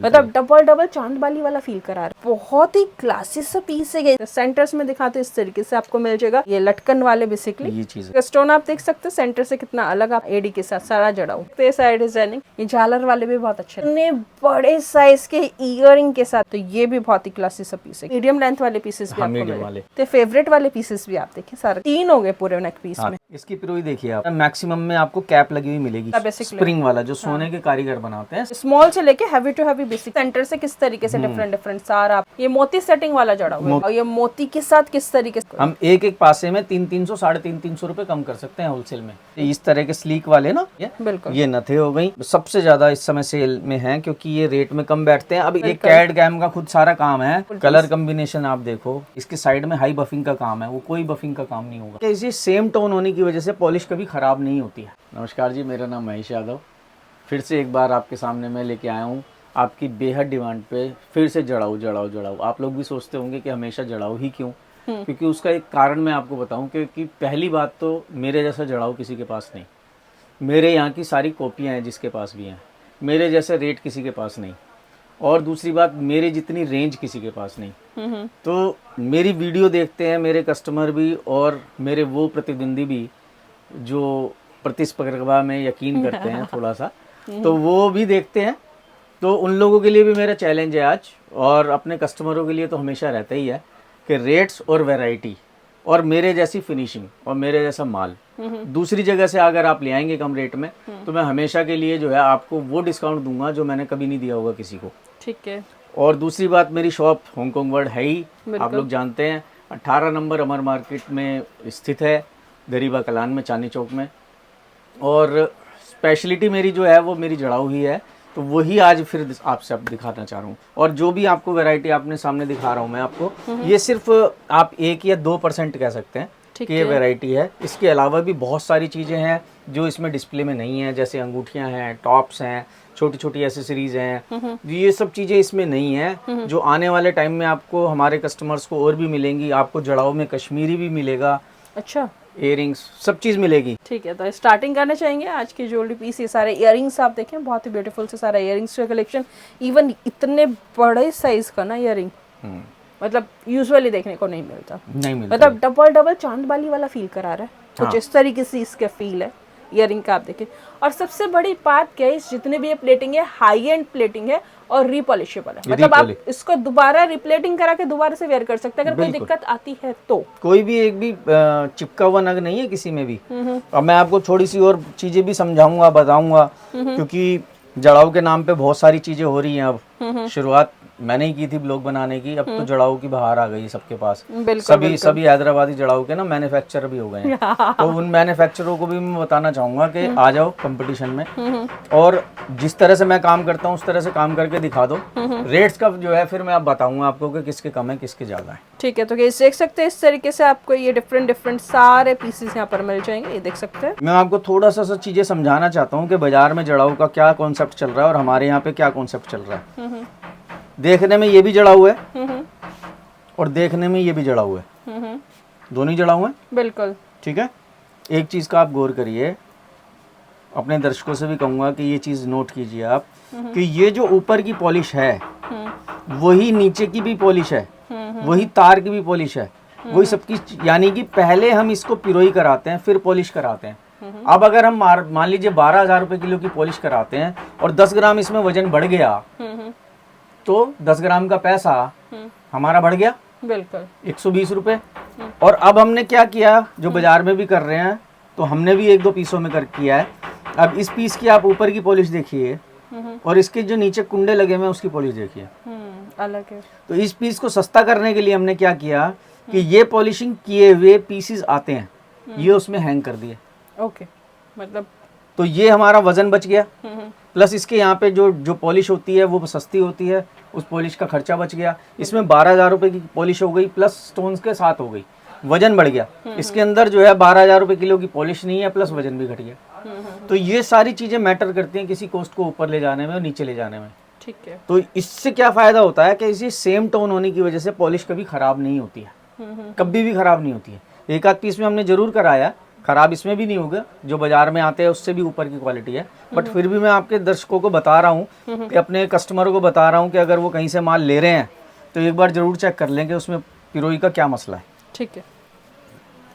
मतलब double double चांद बाली वाला फील करा रहा है। बहुत ही क्लासी सा पीस है। सेंटर्स में दिखाते इस तरीके से आपको मिल जाएगा, ये लटकन वाले बेसिकली ये चीज स्टोन आप देख सकते हैं सेंटर से कितना अलग, आप एडी के साथ सारा जड़ा हुआ साइड डिजाइनिंग। ये झालर वाले भी बहुत अच्छे, इतने बड़े साइज के इयरिंग के साथ, तो ये भी बहुत ही क्लासी सा पीस है। मीडियम लेंथ वाले पीसेस भी आपको मिले, तो फेवरेट वाले पीसेस भी आप देखिए सारे 3 हो गए पूरे नेक पीस में। इसकी पिरोई देखिए आप, मैक्सिमम में आपको कैप लगी हुई मिलेगी, स्प्रिंग वाला जो सोने के कारीगर बनाते हैं। स्मॉल से लेके heavy to heavy basic, centre से किस तरीके से डिफरेंट डिफरेंट सारा। ये मोती सेटिंग वाला जड़ा हुआ है, और ये मोती के साथ किस तरीके से हम एक एक पासे में 300-300 350 रुपए कम कर सकते हैं होलसेल में। इस तरह के स्लीक वाले ना, बिल्कुल ये नथे हो गई, सबसे ज्यादा इस समय सेल में है क्योंकि ये रेट में कम बैठते हैं। अब ये कैड गैम का खुद सारा काम है, कलर कॉम्बिनेशन आप देखो, इसके साइड में हाई बफिंग का काम है, वो कोई बफिंग का काम नहीं होगा। इसी सेम टोन होने की वजह से पॉलिश कभी खराब नहीं होती है। नमस्कार जी, मेरा नाम महेश यादव, फिर से एक बार आपके सामने मैं लेके आया हूँ आपकी बेहद डिमांड पे फिर से जड़ाऊ। आप लोग भी सोचते होंगे कि हमेशा जड़ाऊ ही क्यों, क्योंकि उसका एक कारण मैं आपको बताऊं, क्योंकि पहली बात तो मेरे जैसा जड़ाऊ किसी के पास नहीं, मेरे यहाँ की सारी कॉपियाँ हैं जिसके पास भी हैं, मेरे जैसे रेट किसी के पास नहीं, और दूसरी बात मेरे जितनी रेंज किसी के पास नहीं। तो मेरी वीडियो देखते हैं मेरे कस्टमर भी और मेरे वो प्रतिद्वंदी भी जो प्रतिस्पर्धा में यकीन करते हैं थोड़ा सा, तो वो भी देखते हैं। तो उन लोगों के लिए भी मेरा चैलेंज है आज, और अपने कस्टमरों के लिए तो हमेशा रहता ही है कि रेट्स और वैरायटी और मेरे जैसी फिनिशिंग और मेरे जैसा माल दूसरी जगह से अगर आप ले आएंगे कम रेट में, तो मैं हमेशा के लिए जो है आपको वो डिस्काउंट दूंगा जो मैंने कभी नहीं दिया होगा किसी को। ठीक है। और दूसरी बात, मेरी शॉप हांगकांग वर्ल्ड है ही, आप लोग जानते हैं, 18 नंबर अमर मार्केट में स्थित है, गरीबा कलान में, चांदनी चौक में। और स्पेशलिटी मेरी जो है वो मेरी जड़ाऊ ही है, तो वही आज फिर आपसे अब दिखाना चाह रहा हूँ। और जो भी आपको वैरायटी आपने सामने दिखा रहा हूँ मैं आपको, ये सिर्फ आप 1 या 2% कह सकते हैं कि ये वैरायटी है। इसके अलावा भी बहुत सारी चीज़ें हैं जो इसमें डिस्प्ले में नहीं है, जैसे अंगूठियाँ हैं, टॉप्स हैं, छोटी छोटी एसेसरीज हैं, ये सब चीज़ें इसमें नहीं है, जो आने वाले टाइम में आपको हमारे कस्टमर्स को और भी मिलेंगी। आपको जड़ाऊ में कश्मीरी भी मिलेगा, अच्छा, इयरिंग्स, सब चीज मिलेगी। ठीक है, तो स्टार्टिंग करना चाहेंगे आज की ज्वेलरी पीस। ये सारे इयरिंग्स आप देखें, बहुत ही ब्यूटीफुल से सारा इयरिंग्स का कलेक्शन, इवन इतने बड़े साइज का ना इयरिंग, मतलब यूजुअली देखने को नहीं मिलता, मतलब डबल डबल चांद बाली वाला फील करा रहा है कुछ इस तरीके से इसका फील है इयरिंग का, आप देखें। और सबसे बड़ी बात क्या है, इस जितने भी ये प्लेटिंग है हाई एंड प्लेटिंग है और रिपॉलिशेबल है, मतलब आप इसको दोबारा रिप्लेटिंग करा के दोबारा से वेयर कर सकते हैं अगर कोई दिक्कत आती है तो। कोई भी एक भी चिपका हुआ नग नहीं है किसी में भी। अब मैं आपको थोड़ी सी और चीजें भी समझाऊंगा, बताऊंगा, क्योंकि जड़ाऊ के नाम पे बहुत सारी चीजें हो रही हैं। अब शुरुआत मैंने ही की थी ब्लॉग बनाने की, अब तो जड़ाऊ की बहार आ गई सबके पास। सभी हैदराबादी जड़ाऊ के ना मैन्युफैक्चरर भी हो गए हैं। तो उन मैन्युफैक्चररों को भी मैं बताना चाहूंगा कि आ जाओ कंपटीशन में, और जिस तरह से मैं काम करता हूँ उस तरह से काम करके दिखा दो। रेट्स का जो है फिर मैं अब बताऊंगा आपको कि किसके कम है किसके ज्यादा है। ठीक है, तो ये देख सकते हैं इस तरीके से आपको ये डिफरेंट डिफरेंट सारे पीसेस यहाँ पर मिल जाएंगे, ये देख सकते हैं। मैं आपको थोड़ा सा चीजें समझाना चाहता हूँ कि बाजार में जड़ाऊ का क्या कॉन्सेप्ट चल रहा है और हमारे यहाँ पे क्या कॉन्सेप्ट चल रहा है। देखने में ये भी जड़ाऊ है और देखने में ये भी जड़ाऊ है, दोनों जड़ाऊ हैं, बिल्कुल ठीक है। एक चीज का आप गौर करिए, अपने दर्शकों से भी कहूंगा कि ये चीज नोट कीजिए आप, कि ये जो ऊपर की पॉलिश है वही नीचे की भी पॉलिश है, वही तार की भी पॉलिश है, वही सबकी, यानी कि पहले हम इसको पिरोई कराते हैं फिर पॉलिश कराते हैं। अब अगर हम मान लीजिए 12,000 रुपए किलो की पॉलिश कराते हैं और 10 ग्राम इसमें वजन बढ़ गया, तो 10 ग्राम का पैसा हमारा बढ़ गया, बिल्कुल 120 रुपए। और अब हमने क्या किया, जो बाजार में भी कर रहे हैं, तो हमने भी 1-2 पीसों में कर किया है। अब इस पीस की आप ऊपर की पॉलिश देखिए और इसके जो नीचे कुंडे लगे हुए हैं उसकी पॉलिश देखिए, अलग है। तो इस पीस को सस्ता करने के लिए हमने क्या किया कि ये पॉलिशिंग किए हुए पीसेस आते हैं, ये उसमें हैंग कर दिए। ओके, मतलब तो ये हमारा वजन बच गया, प्लस इसके यहाँ पे जो पॉलिश होती है वो सस्ती होती है, उस पॉलिश का खर्चा बच गया। इसमें 12,000 रुपए की पॉलिश हो गई, प्लस स्टोन्स के साथ हो गई, वजन बढ़ गया। इसके अंदर जो है 12,000 रुपए किलो की पॉलिश नहीं है, प्लस वजन भी घट गया। तो ये सारी चीजें मैटर करती हैं किसी कॉस्ट को ऊपर ले जाने में और नीचे ले जाने में। ठीक है, तो इससे क्या फायदा होता है कि इसी सेम टोन होने की वजह से पॉलिश कभी खराब नहीं होती है, कभी भी खराब नहीं होती है। एक आध पीस में हमने जरूर कराया खराब इसमें भी नहीं होगा, जो बाजार में आते हैं उससे भी ऊपर की क्वालिटी है। बट फिर भी मैं आपके दर्शकों को बता रहा हूँ कि अपने कस्टमरों को बता रहा हूँ कि अगर वो कहीं से माल ले रहे हैं तो एक बार जरूर चेक कर लें कि उसमें पिरोई का क्या मसला है। ठीक है,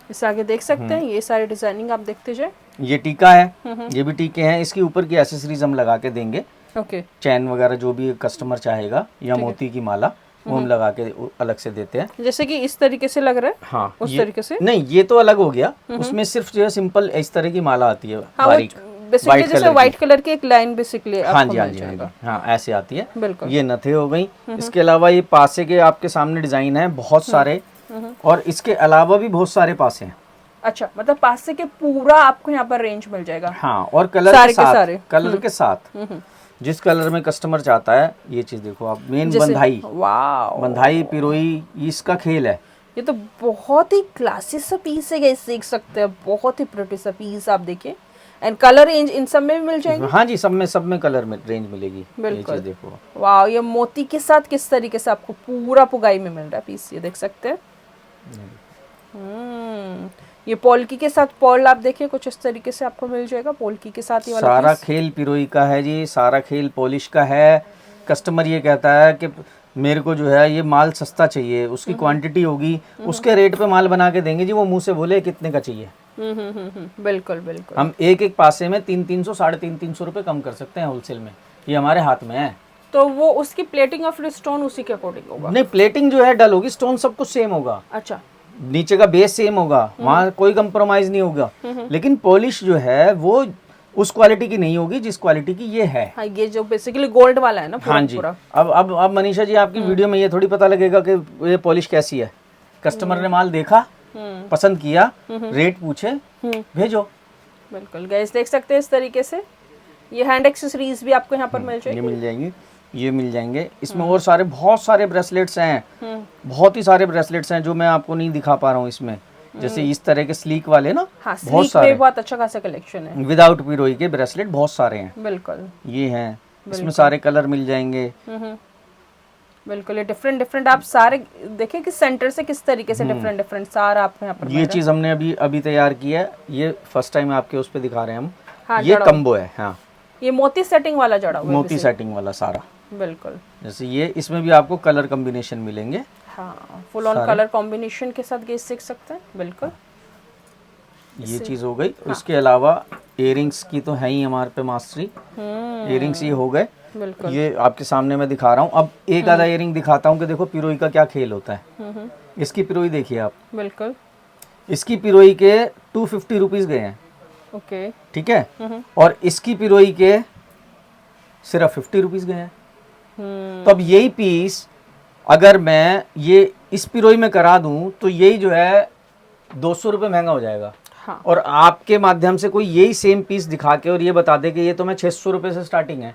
इस आगे देख सकते हैं ये सारी डिजाइनिंग आप देखते जाए। ये टीका है, ये भी टीके हैं, इसके ऊपर की एसेसरीज हम लगा के देंगे, ओके चैन वगैरह जो भी कस्टमर चाहेगा, या मोती की माला वो हम लगा के अलग से देते हैं। जैसे कि इस तरीके से लग रहा है। हाँ, उस तरीके से नहीं, ये तो अलग हो गया, उसमें सिर्फ जो है सिंपल इस तरह की माला आती है, हाँ, बारीक बेसिकली white जैसे color की। व्हाइट कलर की एक लाइन बेसिकली हाँ आपको जी, हाँ मिल जी, हाँ जाएगा। जी, हाँ, ऐसे आती है। बिल्कुल। ये नथे हो गई। इसके अलावा ये पासे के आपके सामने डिजाइन है बहुत सारे, और इसके अलावा भी बहुत सारे पासे हैं। अच्छा, मतलब पासे के पूरा आपको यहाँ पर रेंज मिल जाएगा। हाँ, और कलर सारे के के साथ, सारे। कलर के साथ जिस कलर में कस्टमर चाहता है। ये चीज देखो आप, मेन जैसे बंधाई, वाओ, बंधाई पिरोई, इसका खेल है। ये तो बहुत ही क्लासी सा पीस है गाइस, देख सकते हैं, बहुत ही प्रिटी सा पीस आप देखिए। एंड कलर रेंज इन सब में भी मिल जाएंगे। हाँ जी, सब में कलर में रेंज मिलेगी। ये बिल्कुल। चीज देखो, वाओ, ये मोती के साथ किस तरीके से आपको पूरा पुगाई में मिल रहा है पीस, ये देख सकते हैं। ये पोल्की के साथ पर्ल आप देखिए कुछ इस तरीके से आपको मिल जाएगा, पोल्की के साथ ये वाला सारा piece। खेल पिरोई का है जी, सारा खेल पॉलिश का है। कस्टमर ये कहता है कि मेरे को जो है ये माल सस्ता चाहिए, उसकी क्वांटिटी होगी, उसके रेट पे माल बना के देंगे जी, वो मुंह से बोले कितने का चाहिए। बिल्कुल बिल्कुल। हम एक एक पासे में 300-300, 350 रुपए कम कर सकते हैं होलसेल में, ये हमारे हाथ में है। तो वो उसकी प्लेटिंग ऑफ स्टोन उसी के अकॉर्डिंग होगा। नहीं, प्लेटिंग जो है डल होगी, स्टोन सब कुछ सेम होगा, अच्छा, नीचे का बेस सेम होगा, वहाँ कोई कंप्रोमाइज नहीं होगा। लेकिन पॉलिश जो है वो उस क्वालिटी की नहीं होगी जिस क्वालिटी की ये है। हाँ, ये जो बेसिकली गोल्ड वाला है ना पूरा हाँ जी। पूरा। अब मनीषा जी, आपकी वीडियो में ये थोड़ी पता लगेगा कि ये पॉलिश कैसी है। कस्टमर ने माल देखा, पसंद किया, रेट पूछे, भेजो। बिल्कुल गाइस, देख सकते हैं इस तरीके से ये हैंड एक्सेसरीज भी आपको यहाँ पर मिल ये जाएगी। मिल जाएंगी, ये मिल जाएंगे। इसमें और सारे बहुत सारे ब्रेसलेट्स हैं, बहुत ही सारे ब्रेसलेट्स हैं जो मैं आपको नहीं दिखा पा रहा हूँ इसमें। जैसे इस तरह के स्लीक वाले ना, हाँ, बहुत स्लीक सारे में बहुत अच्छा खासा कलेक्शन है। विदाउट पिरोई के ब्रेसलेट बहुत सारे हैं। बिल्कुल ये हैं, इसमें सारे कलर मिल जाएंगे। बिल्कुल, ये डिफरेंट डिफरेंट आप सारे देखिए कि सेंटर से किस तरीके से डिफरेंट डिफरेंट सारा आपको यहाँ पर ये चीज हमने अभी तैयार की है, ये फर्स्ट टाइम आपके उस पे दिखा रहे हैं हम। हाँ, ये कम्बो है। हाँ, ये मोती सेटिंग वाला जड़ा हुआ है। मोती सेटिंग वाला सारा। बिल्कुल। जैसे ये, इसमें भी आपको कलर कॉम्बिनेशन मिलेंगे। हाँ, फुल ऑन कलर कॉम्बिनेशन के साथ गेस सीख सकते हैं। बिल्कुल, ये चीज हो गई। इसके अलावा इयरिंग्स की तो है ही हमारे पे मास्टरी। इयरिंग्स ये हो गए। बिल्कुल। ये आपके सामने मैं दिखा रहा हूँ। अब एक आधा इयरिंग दिखाता हूँ कि देखो पिरोई का क्या खेल होता है। इसकी पिरोई देखिए आप, बिल्कुल। इसकी पिरोई के 250 रुपीज गए हैं। ओके। ठीक है, और इसकी पिरोई के सिर्फ 50 रुपीज गए हैं। तो अब यही पीस अगर मैं ये इस पिरोई में करा दूं तो यही जो है 200 रुपये महंगा हो जाएगा। हाँ। और आपके माध्यम से कोई यही सेम पीस दिखा के और ये बता दे कि ये तो मैं 600 रुपये से स्टार्टिंग है,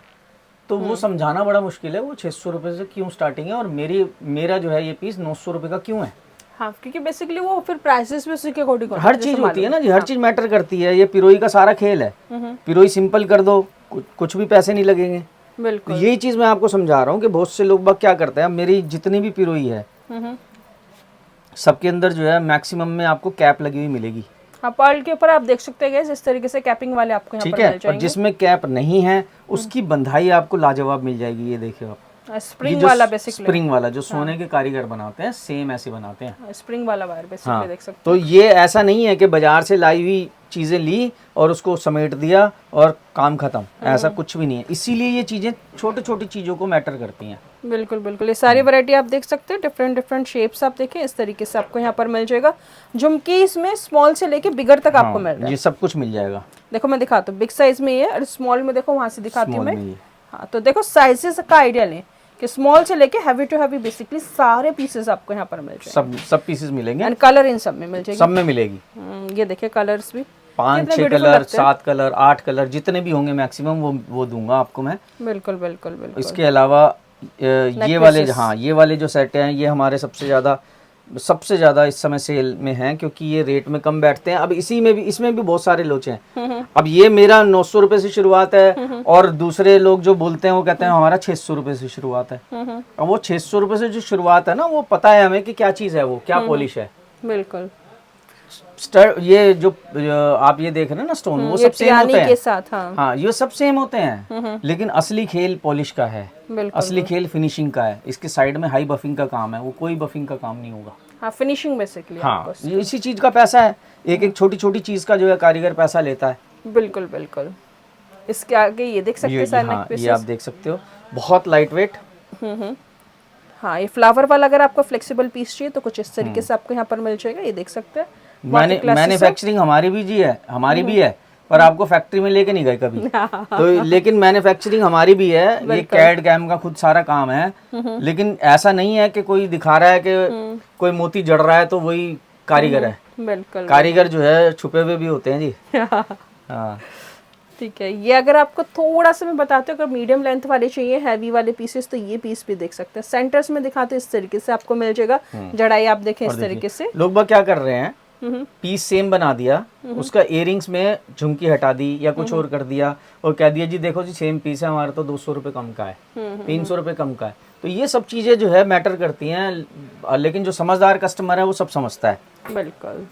तो वो समझाना बड़ा मुश्किल है वो 600 रुपये से क्यों स्टार्टिंग है और मेरा जो है ये पीस 900 रुपये का क्यों है। हाँ, क्योंकि बेसिकली वो फिर प्राइसेस भी उसी के अकॉर्डिंग हर चीज होती है ना जी, हर चीज मैटर करती है। ये पिरोई का सारा खेल है। पिरोई सिंपल कर दो, कुछ भी पैसे नहीं लगेंगे। बिल्कुल। यही चीज मैं आपको समझा रहा हूँ कि बहुत से लोग क्या करते हैं। मेरी जितनी भी पिरोई है सबके अंदर जो है मैक्सिमम में आपको कैप लगी हुई मिलेगी। हाँ, पर्ल के ऊपर आप देख सकते हैं इस तरीके से कैपिंग वाले आपको यहाँ ठीक पर है, मिल जाएंगे। और जिसमें कैप नहीं है उसकी बंधाई आपको लाजवाब मिल जाएगी। ये देखिए आप, स्प्रिंग वाला बेसिकली, स्प्रिंग वाला जो सोने के कारीगर बनाते हैं सेम ऐसे बनाते हैं। स्प्रिंग वाला वायर बेसिकली हाँ, देख सकते तो ये ऐसा नहीं है कि बाजार से लाई हुई चीजें ली और उसको समेट दिया और काम खत्म, ऐसा कुछ भी नहीं है। इसीलिए ये चीजें छोटी छोटी चीजों को मैटर करती हैं। हैं। बिल्कुल बिल्कुल, ये सारी वैरायटी आप देख सकते हैं, डिफरेंट डिफरेंट शेप्स आप देखें इस तरीके से आपको यहाँ पर मिल जाएगा। झुमकी इसमें स्मॉल से लेके बिगर तक आपको मिल रहा है। ये सब कुछ मिल जाएगा। देखो मैं दिखाता हूँ, बिग साइज में ये है और स्मॉल में देखो वहां से दिखाती हूँ Small मैं। में ये। हाँ, तो देखो साइजेस का आइडिया लें कि स्मॉल से लेके हैवी टू हैवी बेसिकली सारे पीसेस आपको यहाँ पर मिल जाएंगे। सब पीसेस मिलेंगे, एंड कलर इन सब में मिल जाएगी। सब में मिलेगी। ये देखिए कलर्स भी 5-6 कलर, 7 कलर, 8 कलर जितने भी होंगे मैक्सिमम वो दूंगा आपको मैं। बिल्कुल बिल्कुल बिल्कुल। इसके अलावा ये वाले, हाँ ये वाले जो सेट हैं ये हमारे सबसे ज़्यादा इस समय सेल में हैं क्योंकि ये रेट में कम बैठते हैं। अब इसमें भी बहुत सारे लोचे हैं। अब ये मेरा 900 रुपये से शुरुआत है और दूसरे लोग जो बोलते हैं वो कहते हैं हमारा 600 रुपये से शुरुआत है। अब वो 600 रुपये से जो शुरुआत है ना, वो पता है हमें कि क्या चीज़ है, वो क्या पॉलिश है। बिल्कुल। ये जो आप ये देख रहे हैं ना स्टोन, वो ये सब सेम होते टियानी के हैं। साथ, हाँ हाँ, ये सब सेम होते हैं, लेकिन असली खेल पॉलिश का है, बिल्कुल असली खेल फिनिशिंग का है। इसके साइड में हाई बफिंग का काम है, वो कोई बफिंग का काम नहीं होगा। हाँ, फिनिशिंग बेसिकली हाँ, ये इसी चीज का पैसा है, एक एक छोटी छोटी चीज का जो है कारीगर पैसा लेता है। बिल्कुल बिल्कुल। इसके आगे ये देख सकते हैं सारे हाँ, नेक पीसेस। ये आप देख सकते हो, बहुत लाइट वेट। हाँ, ये फ्लावर वाला अगर आपको फ्लेक्सिबल पीस चाहिए तो कुछ इस तरीके से आपको यहाँ पर मिल जाएगा, ये देख सकते हैं। मैन्युफैक्चरिंग हमारी भी है, पर आपको फैक्ट्री में लेके नहीं गए कभी। तो लेकिन मैन्युफैक्चरिंग हमारी भी है, ये कैड कैम का खुद सारा काम है। लेकिन ऐसा नहीं है कि कोई दिखा रहा है कि कोई मोती जड़ रहा है तो वही कारीगर है। बिल्कुल, कारीगर जो है छुपे हुए भी होते हैं जी। हाँ, ठीक है। ये अगर आपको थोड़ा सा मैं बताती हूँ, अगर मीडियम लेंथ वाले चाहिए हैवी वाले पीसेस तो ये पीस भी देख सकते हैं। सेंटर्स में दिखाते हैं इस तरीके से आपको मिल जाएगा। जड़ाई आप देखें इस तरीके से। लोग बाग क्या कर रहे हैं, पीस सेम बना दिया, उसका इयरिंग्स में झुमकी हटा दी या कुछ और कर दिया और कह दिया जी देखो जी सेम पीस है, हमारा तो 200 रुपये कम का है, 300 रुपये कम का है। तो ये सब चीजें जो है मैटर करती हैं, लेकिन जो समझदार कस्टमर है वो सब समझता है। बिल्कुल,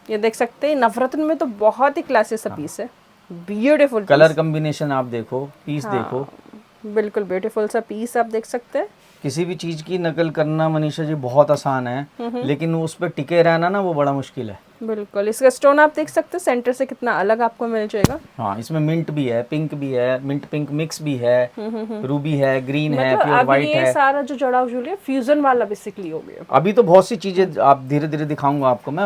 ये देख सकते हैं नवरत्न में तो बहुत ही क्लासी सा पीस है, ब्यूटीफुल कलर कॉम्बिनेशन आप देखो, पीस देखो, बिल्कुल ब्यूटीफुल सा पीस आप देख सकते हैं। किसी भी चीज की नकल करना मनीषा जी बहुत आसान है, लेकिन उस पर टिके रहना ना वो बड़ा मुश्किल है। बिल्कुल, इसका स्टोन आप देख सकते हैं सेंटर से कितना अलग आपको मिल जाएगा। हाँ, इसमें मिंट भी है, पिंक भी है, मिंट पिंक मिक्स भी है, रूबी है, ग्रीन है, मतलब प्योर अब व्हाइट ये है। सारा जो जड़ाव झूले फ्यूजन वाला बेसिकली हो गया। अभी तो बहुत सी चीजें आप धीरे धीरे दिखाऊंगा आपको मैं।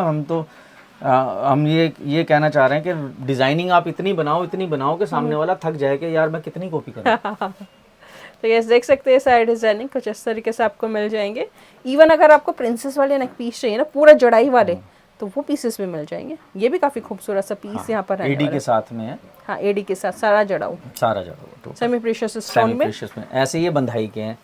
हम ये कहना चाह रहे हैं कि डिजाइनिंग आप इतनी बनाओ कि सामने वाला थक जाए कि यार मैं कितनी कॉपी करूं। तो ये देख सकते हैं सारे डिजाइनिंग कुछ इस तरीके से आपको मिल जाएंगे। इवन अगर आपको प्रिंसेस वाले नेक पीस चाहिए ना पूरा जड़ाई वाले, तो वो पीसेस भी मिल जाएंगे। ये भी काफी खूबसूरत सा पीस यहाँ पर है। एडी के साथ में है। हाँ, एडी के साथ सारा जड़ाऊ, सारा जड़ाऊ सेमी प्रीशियस स्टोन में। ऐसे ये बंधाई के हैं।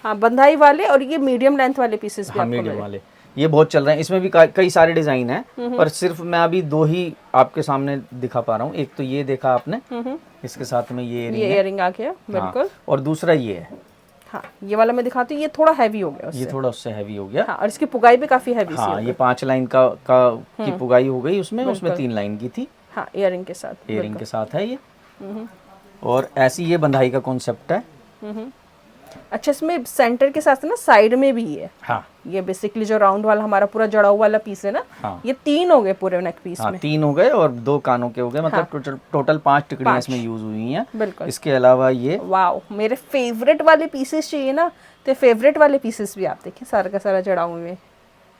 हाँ, बंधाई वाले और ये मीडियम लेंथ वाले पीसेस भी हाँ, आपको मीडियम वाले ये बहुत चल रहे हैं। इसमें भी कई सारे डिजाइन हैं, पर सिर्फ मैं अभी 2 ही आपके सामने दिखा पा रहा हूँ। एक तो ये देखा आपने, इसके साथ में ये इयरिंग आ गया। बिल्कुल। हाँ, और दूसरा ये है। हाँ, ये वाला मैं दिखाती हूँ, ये थोड़ा हैवी हो गया उससे। ये थोड़ा उससे हैवी हो गया। हाँ, और इसकी पुगाई भी काफी हैवी सी हाँ, हो गई। ये 5 लाइन की पुगाई हो गई उसमें 3 लाइन की थी। हाँ, इयरिंग के साथ। इयरिंग के साथ है ये। और ऐसी ये बंधाई का कॉन्सेप्ट है। अच्छा, इसमें सेंटर के साथ ना साइड में भी है। हाँ, ये बेसिकली जो राउंड वाला हमारा पूरा जड़ाऊ वाला पीस है ना, हाँ, ये 3 हो गए पूरे नेक पीस हाँ, में। 3 हो गए और 2 कानों के हो गए, मतलब टोटल 5 टिकड़ियाँ इसमें यूज हुई हैं। बिल्कुल। इसके अलावा ये वाओ, मेरे फेवरेट वाले पीसेस चाहिए ना, तो फेवरेट वाले पीसेस भी आप देखिए सारा का सारा जड़ाऊ में।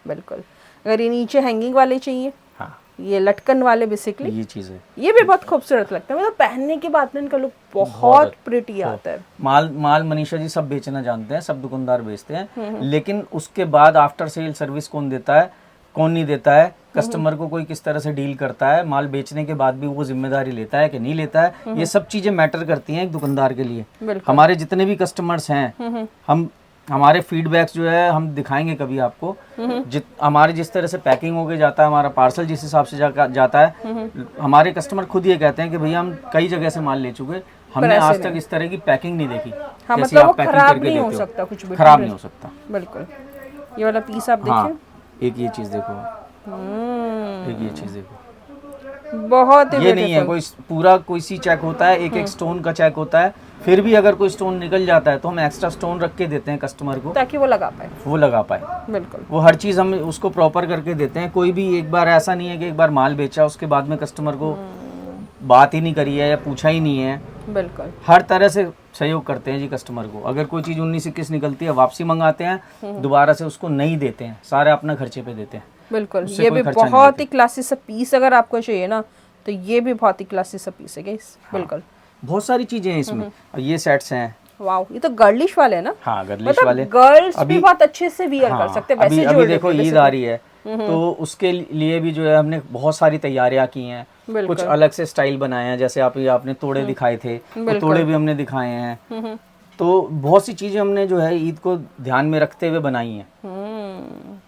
बिल्कुल। अगर ये नीचे हैंगिंग वाले चाहिए, हाँ, ये लटकन वाले बेसिकली, ये चीज है। ये भी बहुत खूबसूरत लगता है। मतलब पहनने के बाद में इनका लुक बहुत प्रिटी आता है। माल मनीषा जी सब बेचना जानते हैं, सब दुकानदार बेचते हैं, लेकिन उसके बाद आफ्टर सेल सर्विस कौन देता है, कौन नहीं देता है, कस्टमर को कोई किस तरह से डील करता है, माल बेचने के बाद भी वो जिम्मेदारी लेता है कि नहीं लेता है, ये सब चीजें मैटर करती हैं एक दुकानदार के लिए। हमारे जितने भी कस्टमर्स हैं, हमारे फीडबैक्स जो है हम दिखाएंगे कभी आपको। हमारे जिस तरह से पैकिंग होके जाता है, हमारा पार्सल जिस हिसाब से जाता है, हमारे कस्टमर खुद ये कहते हैं कि भैया हम कई जगह से माल ले चुके, हमने आज तक इस तरह की पैकिंग नहीं देखी। हाँ, मतलब वो खराब नहीं हो सकता, कुछ भी खराब नहीं हो सकता। बिल्कुल। ये वाला पीस आप देखिए। एक ये चीज देखो, एक ये चीज देखो, बहुत ही ये नहीं है कोई पूरा कोई सी चेक होता है, एक एक स्टोन का चेक होता है। फिर भी अगर कोई स्टोन निकल जाता है तो हम एक्स्ट्रा स्टोन रख के देते हैं कस्टमर को, ताकि वो लगा पाए। बिल्कुल, वो हर चीज हम उसको प्रॉपर करके देते हैं। कोई भी एक बार ऐसा नहीं है कि एक बार माल बेचा उसके बाद में कस्टमर को बात ही नहीं करी है या पूछा ही नहीं है। बिल्कुल, हर तरह से सहयोग करते हैं जी कस्टमर को। अगर कोई चीज 19-21 निकलती है, वापसी मंगाते हैं, दोबारा से उसको नहीं देते हैं, सारे अपना खर्चे पे देते हैं। बिल्कुल। ये भी बहुत ही क्लासी सा पीस अगर आपको चाहिए ना, तो ये भी बहुत ही क्लासी सा पीस है गाइस। बिल्कुल, बहुत सारी चीजें हैं इसमें। ये सेट्स हैं। वाओ, ये तो गर्लिश वाले है ना। हाँ, गर्लिश मतलब वाले गर्ल्स भी बहुत अच्छे से वियर कर सकते हैं। वैसे अभी देखो ईद आ रही है, तो उसके लिए भी जो है हमने बहुत सारी तैयारियां की हैं। कुछ अलग से स्टाइल बनाए हैं, जैसे आपने तोड़े दिखाए थे, तो तोड़े भी हमने दिखाए हैं। तो बहुत सी चीजें हमने जो है ईद को ध्यान में रखते हुए बनाई हैं।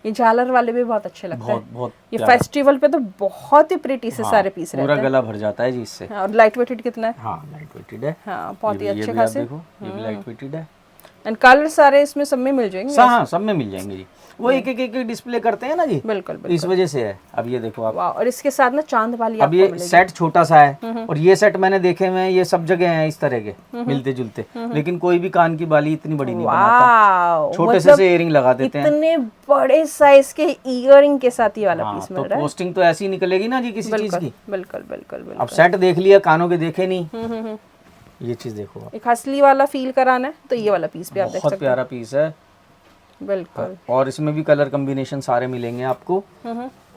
ये झालर वाले भी बहुत अच्छे लगते हैं। बहुत ये फेस्टिवल पे तो बहुत ही प्रिटी से सारे पीस रहते हैं। पूरा गला भर जाता है जी इससे। और लाइट वेटेड कितना है? हाँ, लाइट वेटेड है। हाँ, बहुत ही अच्छे खासे। देखो, ये भी लाइट वेटेड है। एंड कलर सारे इसमें सब में मिल जाएंगे। हाँ, सब में मिल जाएंगे जी। वो एक एक डिस्प्ले करते हैं ना जी, बिल्कुल तो इस वजह से है। अब ये देखो आप, वाह, और इसके साथ ना चांद वाली अब आपको ये मिलेगी। सेट छोटा सा है और ये सेट मैंने देखे हुए हैं, ये सब जगह हैं इस तरह के मिलते जुलते, लेकिन कोई भी कान की बाली इतनी बड़ी नहीं बनाता, वाह, छोटे मतलब से इयरिंग लगा देते हैं। इतने बड़े साइज के इयरिंग के साथ ये वाला हाँ, पीस तो मिल रहा है। पोस्टिंग तो ऐसी निकलेगी ना जी किसी चीज की। बिल्कुल बिल्कुल बिल्कुल। अब सेट देख लिया, कानों के देखे नहीं, ये चीज देखो आप, एक असली वाला फील कराना है तो ये वाला पीस भी आप देख बहुत सकते प्यारा पीस है। हैं। बिल्कुल। और इसमें भी कलर कॉम्बिनेशन सारे मिलेंगे आपको।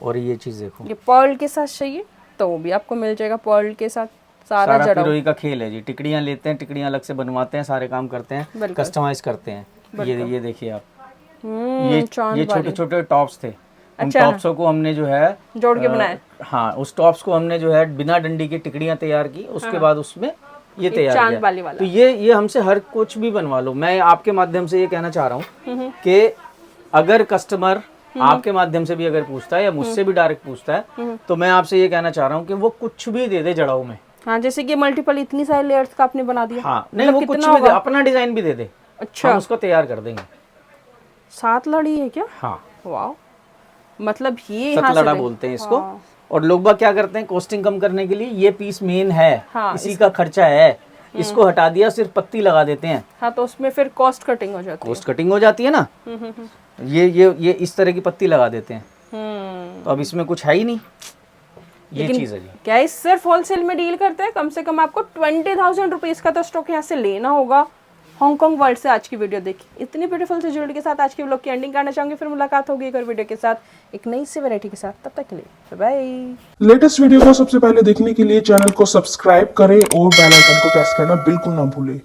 और ये चीज देखो, ये पर्ल के साथ चाहिए तो वो भी आपको मिल जाएगा, पर्ल के साथ सारा सारा जड़ा। पिरोई का खेल है जी। टिकड़ियां लेते हैं, टिकड़ियां अलग से बनवाते हैं, सारे काम करते हैं, बिल्कुल। कस्टमाइज करते हैं। ये देखिए आप, चांद ये छोटे छोटे टॉप्स थे, उन अच्छा। टॉप्सों को हमने जो है जोड़ के बनाया। हाँ, उस टॉप्स को हमने जो है बिना डंडी की टिकड़ियां तैयार की, उसके बाद उसमें ये तैयार चांद किया। वाली वाला। तो ये हमसे हर कुछ भी बनवा लो। मैं आपके माध्यम से ये कहना चाह रहा हूँ कि अगर कस्टमर आपके माध्यम से भी अगर पूछता है या मुझसे भी डायरेक्ट पूछता है, तो मैं आपसे ये कहना चाह रहा हूँ कि वो कुछ भी दे दे जड़ाऊ में। हाँ, जैसे कि मल्टीपल इतनी सारी लेयर्स का आपने बना दिया। हाँ, नहीं वो कुछ भी दे, अपना डिजाइन भी दे दे, अच्छा, हम उसको तैयार कर देंगे। 7 लड़ी है क्या? हाँ, वाह, मतलब ये यहाँ से सतलड़ा देख- बोलते हैं इसको। और लोग बाग क्या करते हैं, कॉस्टिंग कम करने के लिए ये पीस मेन है, हाँ, इसी का खर्चा है, इसको हटा दिया, सिर्फ पत्ती लगा देते हैं, हाँ, तो उसमें फिर कॉस्ट कटिंग हो जाती है। कॉस्ट कटिंग हो जाती है ना। ये इस तरह की पत्ती लगा देते हैं, तो अब इसमें कुछ है ही नहीं, ये चीज है जी। क्या ये सिर्फ होलसेल में डील करते हैं? कम से कम आपको 20,000 रुपीज का तो स्टॉक यहाँ से लेना होगा। हांगकांग वर्ल्ड से आज की वीडियो देखी, इतनी ब्यूटीफुल सी ज्वेलरी के साथ आज की व्लॉग की एंडिंग करना चाहूंगी। फिर मुलाकात होगी एक और वीडियो के साथ, एक नई सी वैरायटी के साथ। तब तक के लिए बाय। लेटेस्ट वीडियो को सबसे पहले देखने के लिए चैनल को सब्सक्राइब करें और बेल आइकन को प्रेस करना बिल्कुल ना भूलें।